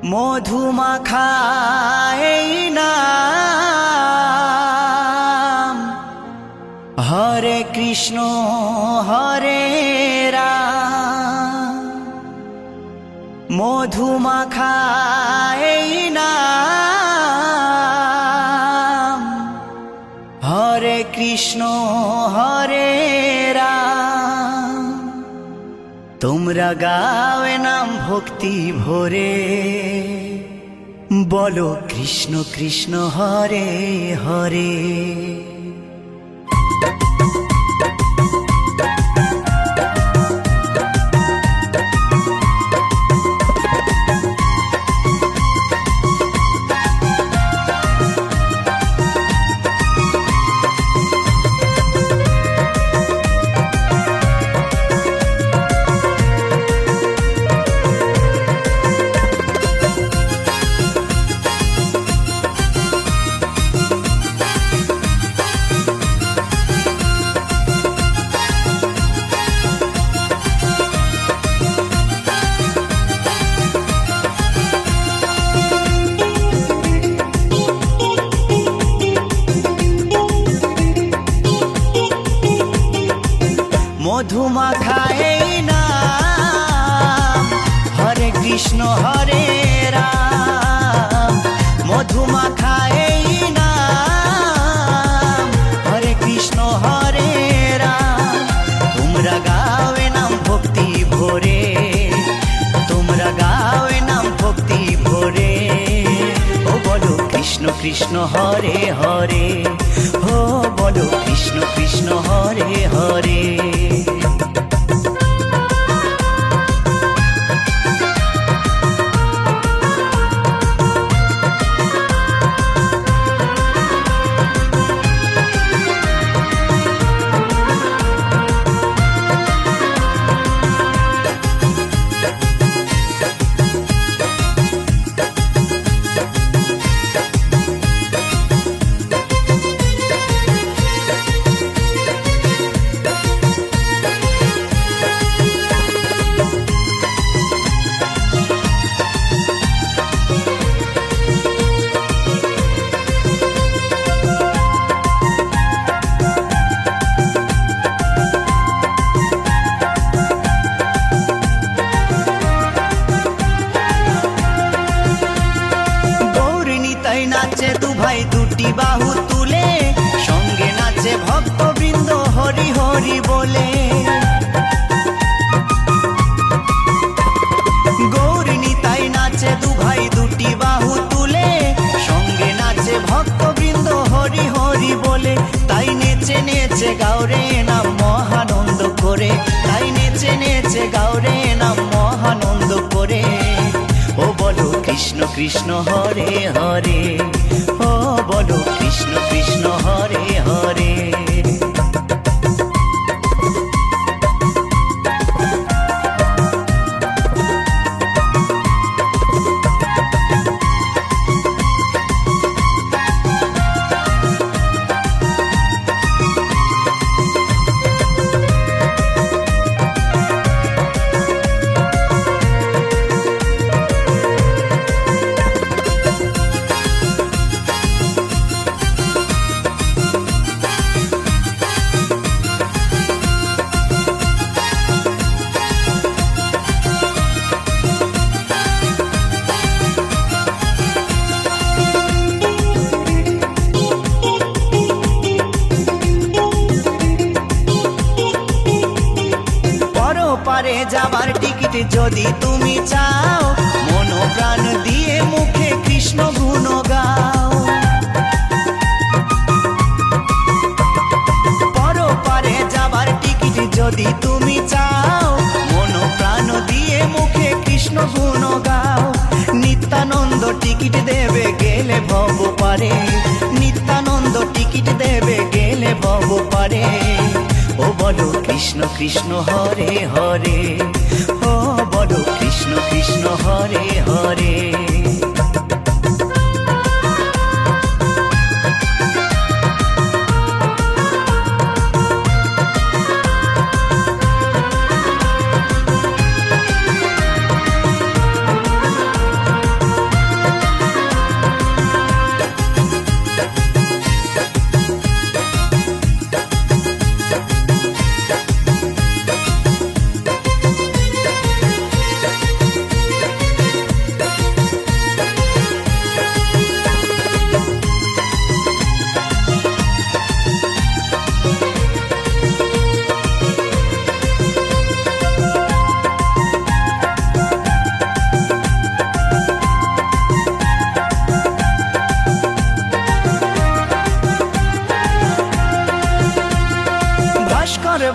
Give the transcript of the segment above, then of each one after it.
মধুমাখা এই নাম, হরে কৃষ্ণ হরে রাম। মধুমাখা এই নাম, হরে কৃষ্ণ হরে রাম। তোমরা গাওয়ে নাম ভক্তি ভরে, বলো কৃষ্ণ কৃষ্ণ হরে হরে। মধুমাখা এই নাম, হরে কৃষ্ণ হরে রাম। মধুমাখা এই নাম, হরে কৃষ্ণ হরে রাম। তোমরা গাওয়ে নাম ভক্তি ভরে, তোমরা গাওয়ে নাম ভক্তি ভরে। ও বলো কৃষ্ণ কৃষ্ণ হরে হরে, ও বলো কৃষ্ণ কৃষ্ণ হরে হরে। নাচে দু ভাই দুটি বাহু তুলে, সঙ্গে নাচে ভক্তবৃন্দ হরি হরি বলে। গৌরী নিতাই নাচে দু ভাই দুটি বাহু তুলে, সঙ্গে নাচে ভক্তবৃন্দ হরি হরি বলে। তাই নেচে নেচে গাওরে নাম মহানন্দ করে, তাই নেচে নেচে গাওরে নাম মহানন্দ করে। ও বলো কৃষ্ণ কৃষ্ণ হরে হরে, ও বলো কৃষ্ণ কৃষ্ণ হরে হরে। পারে যাবার টিকিট যদি তুমি চাও, মন প্রাণ দিয়ে মুখে কৃষ্ণ গুণ গাও। পরপারে যাবার টিকিট যদি তুমি চাও, মন প্রাণ দিয়ে মুখে কৃষ্ণ গুণ গাও। নিত্যানন্দ টিকিট দেবে গেলে ভব পারে, নিত্যানন্দ টিকিট দেবে গেলে ভব পারে। ও বলো কৃষ্ণ কৃষ্ণ হরে হরে, ও বলো কৃষ্ণ কৃষ্ণ হরে হরে।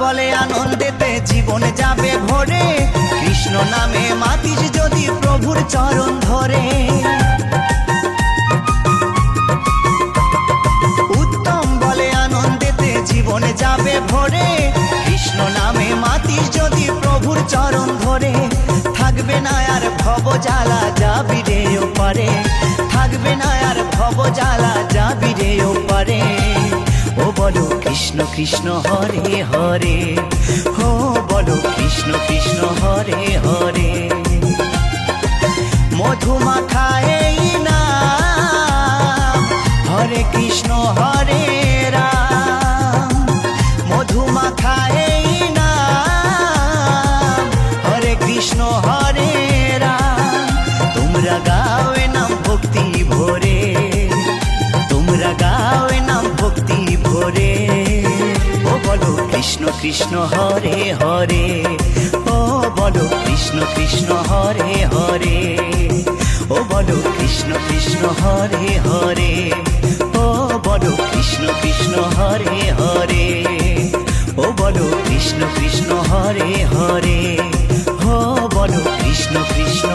বলে আনন্দেতে জীবন যাবে ভরে, কৃষ্ণ নামে মাতিস যদি প্রভুর চরণ ধরে। উত্তম বলে আনন্দেতে জীবন যাবে ভরে, কৃষ্ণ নামে মাতিস যদি প্রভুর চরণ ধরে। থাকবে না আর ভব জ্বালা, যাবি রে ওপারে, থাকবে না আর ভব জ্বালা, যাবি রে ওপারে। ও বলো কৃষ্ণ কৃষ্ণ হরে হরে, ও বলো কৃষ্ণ কৃষ্ণ হরে হরে। মধুমাখা এই নাম, হরে কৃষ্ণ হরে রাম। মধুমাখা এই নাম, হরে কৃষ্ণ হরে রাম। তোমরা গাও এ নাম ভক্তি ভরে, তোমরা গাও এ নাম ভক্তি ভরে। ও বলো কৃষ্ণ কৃষ্ণ হরে হরে, ও বলো কৃষ্ণ কৃষ্ণ হরে হরে। ও বলো কৃষ্ণ কৃষ্ণ হরে হরে, ও বলো কৃষ্ণ কৃষ্ণ হরে হরে। ও বলো কৃষ্ণ কৃষ্ণ হরে হরে, ও বলো কৃষ্ণ কৃষ্ণ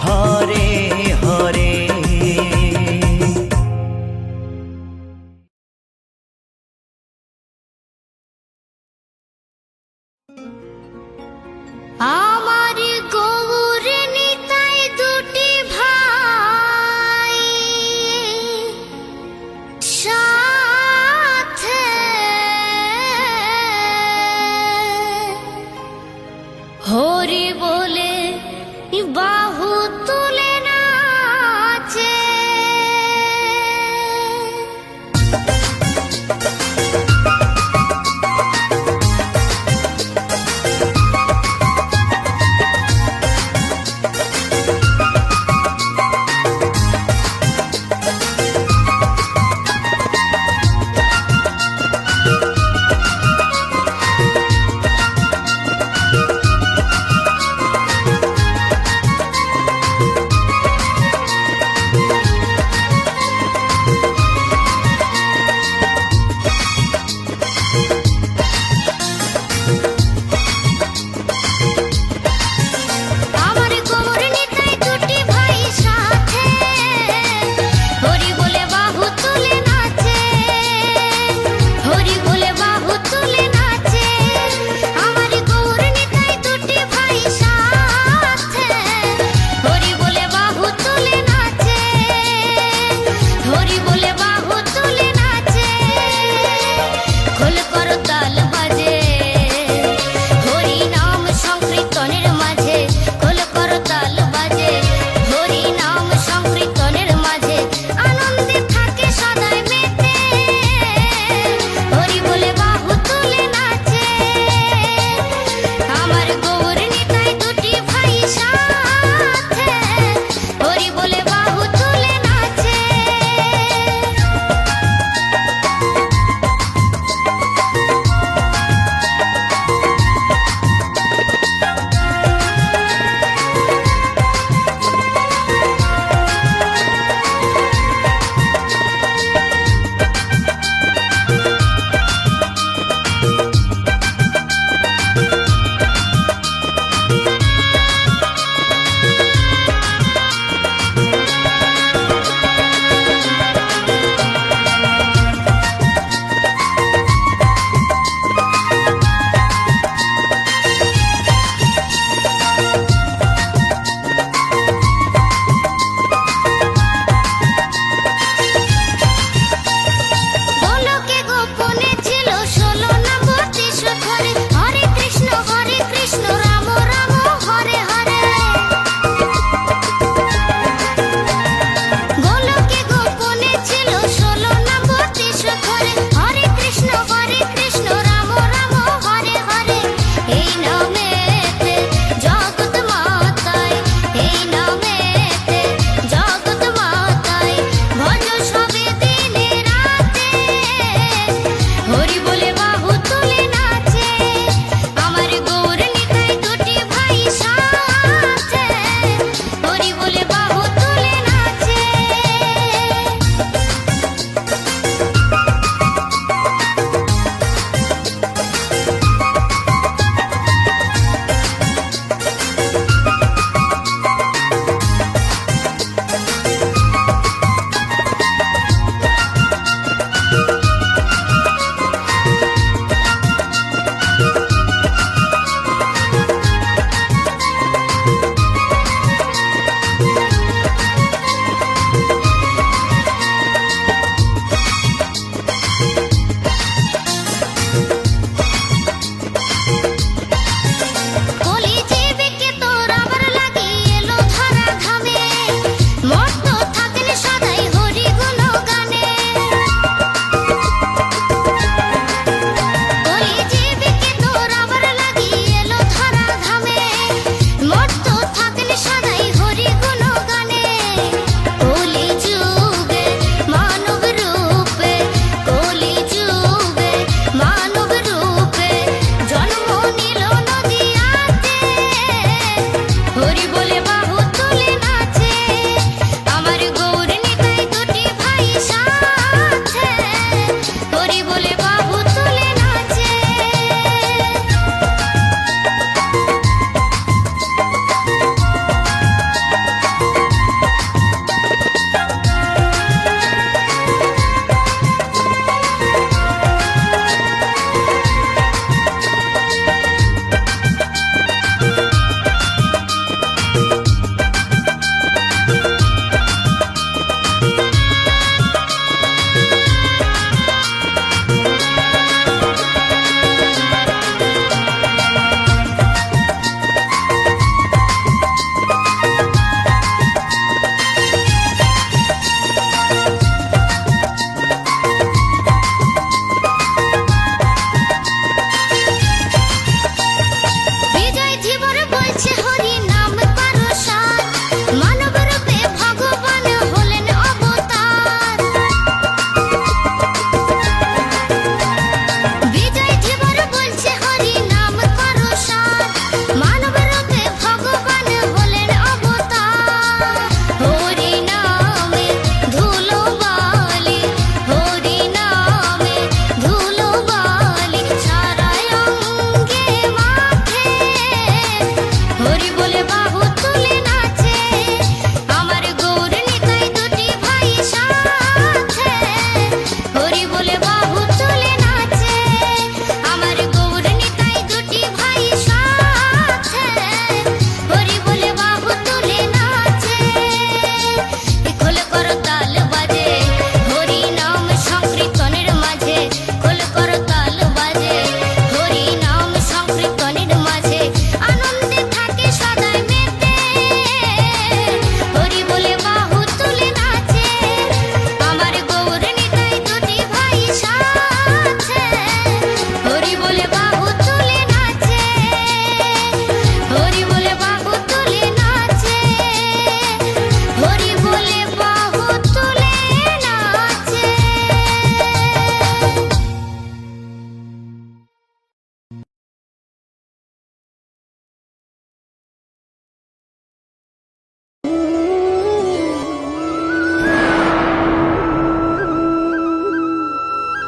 হরে হরে। আমার গৌর নিতাই দুটি ভাই সাথে, হরি বলে বাহু তুলে নাচে।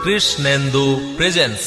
কৃষ্ণেন্দু প্রেজেন্স।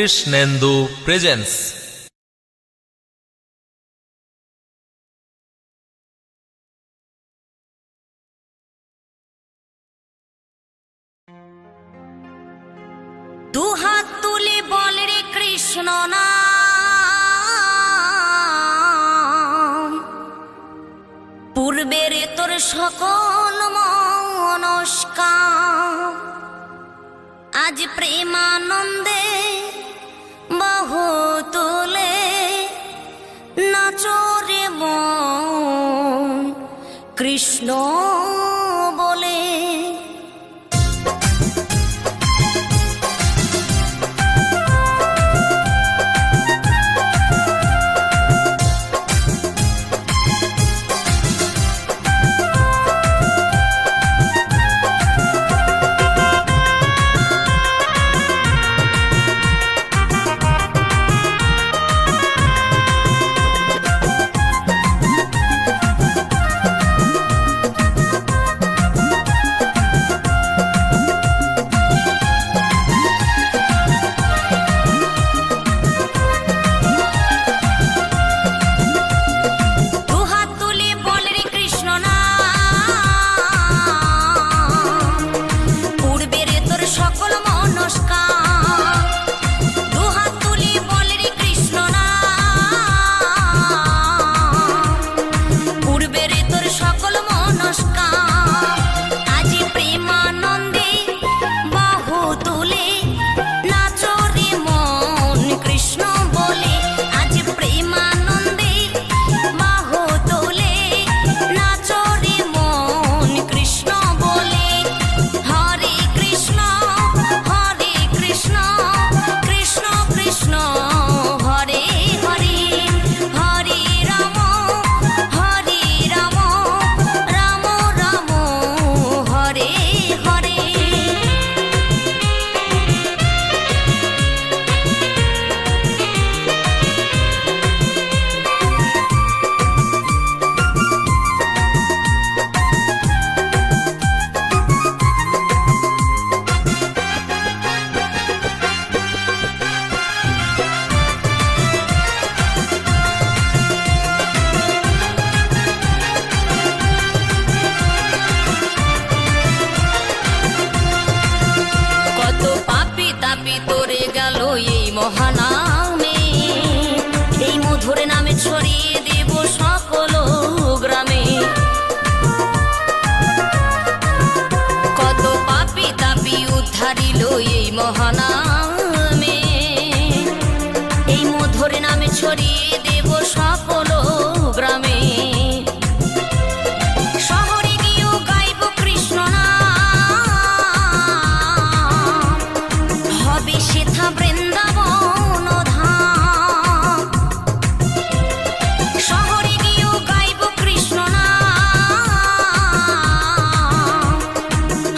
কৃষ্ণেন্দু প্রেজেন্স। দুহাত তুলে বল রে কৃষ্ণ নাম, পূর্বের তোর সকল মনস্কাম, আজ প্রেমানন্দে বাহু তুলে নাচরে মন কৃষ্ণ বলে। মহানামে এই মধুর নামে ছড়িয়ে দেব সকল গ্রামে। কত পাপী তাপী উদ্ধারিল এই মহানামে, এই মধুর নামে ছড়িয়ে দেব সকল গ্রামে। শহরে গিয়েও গাইব কৃষ্ণ নাম, হবে সেথা বৃন্দাবন ধাম। শহরে গিয়েও গাইব কৃষ্ণ নাম,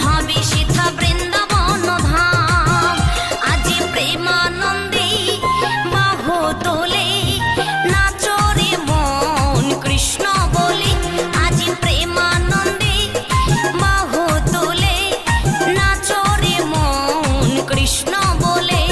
হবে সেথা বৃন্দাবন ধাম। আজি প্রেমানন্দে বাহু তোলে নাচরে মন কৃষ্ণ বলে। আজি প্রেমানন্দে বাহু তোলে নাচরে মন কৃষ্ণ বলে।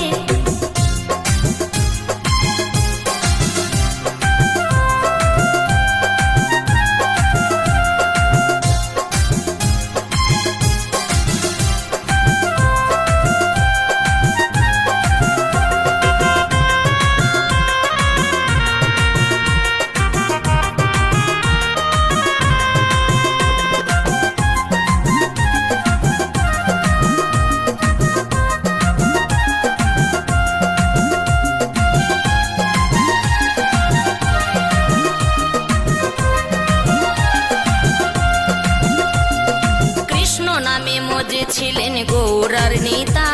কৃষ্ণ নামে মজে ছিলেন গৌরার নেতা,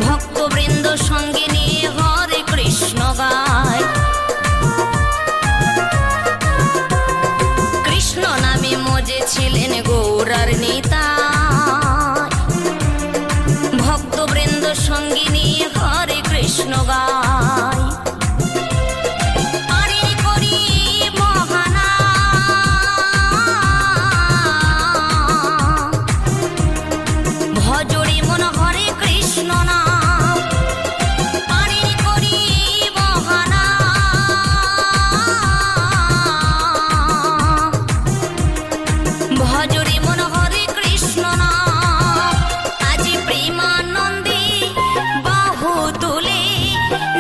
ভক্তবৃন্দ সঙ্গে নিয়ে হরে কৃষ্ণ গায়। কৃষ্ণ নামে মজে ছিলেন গৌরার নেতা, ভক্তবৃন্দ সঙ্গে নিয়ে হরে কৃষ্ণ গায়। আরে করি মহানাম, ভজরে মন হরে কৃষ্ণ নাম।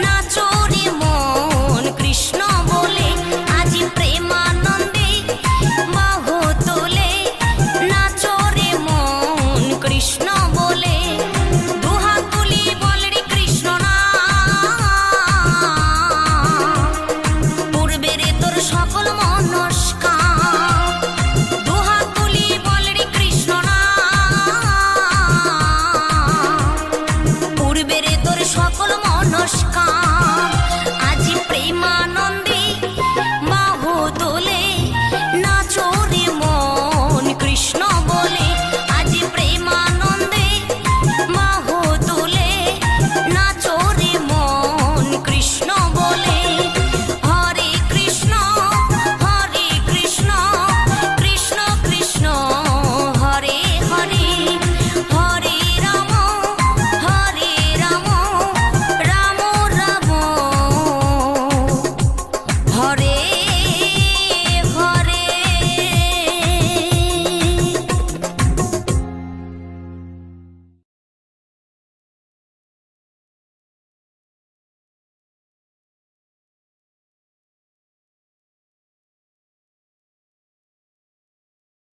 নাচো রে মন কৃষ্ণ বলে আজি প্রেমানন্দে বাহু তোলে নাচো রে মন কৃষ্ণ বলে দুহাত তুলি বল রে কৃষ্ণ নাম পূর্বে রে তোর সকল মনস্কাম দুহাত তুলি বল রে কৃষ্ণ নাম পূর্বে রে তোর সকল মনস্কাম আজি প্রেমানন্দে বাহু তোলে নাচো রে মন কৃষ্ণ বলে আজি প্রেমানন্দে বাহু তোলে নাচো রে মন কৃষ্ণ বলে হরে কৃষ্ণ কৃষ্ণ কৃষ্ণ হরে হরে হরে রাম রাম রাম হরে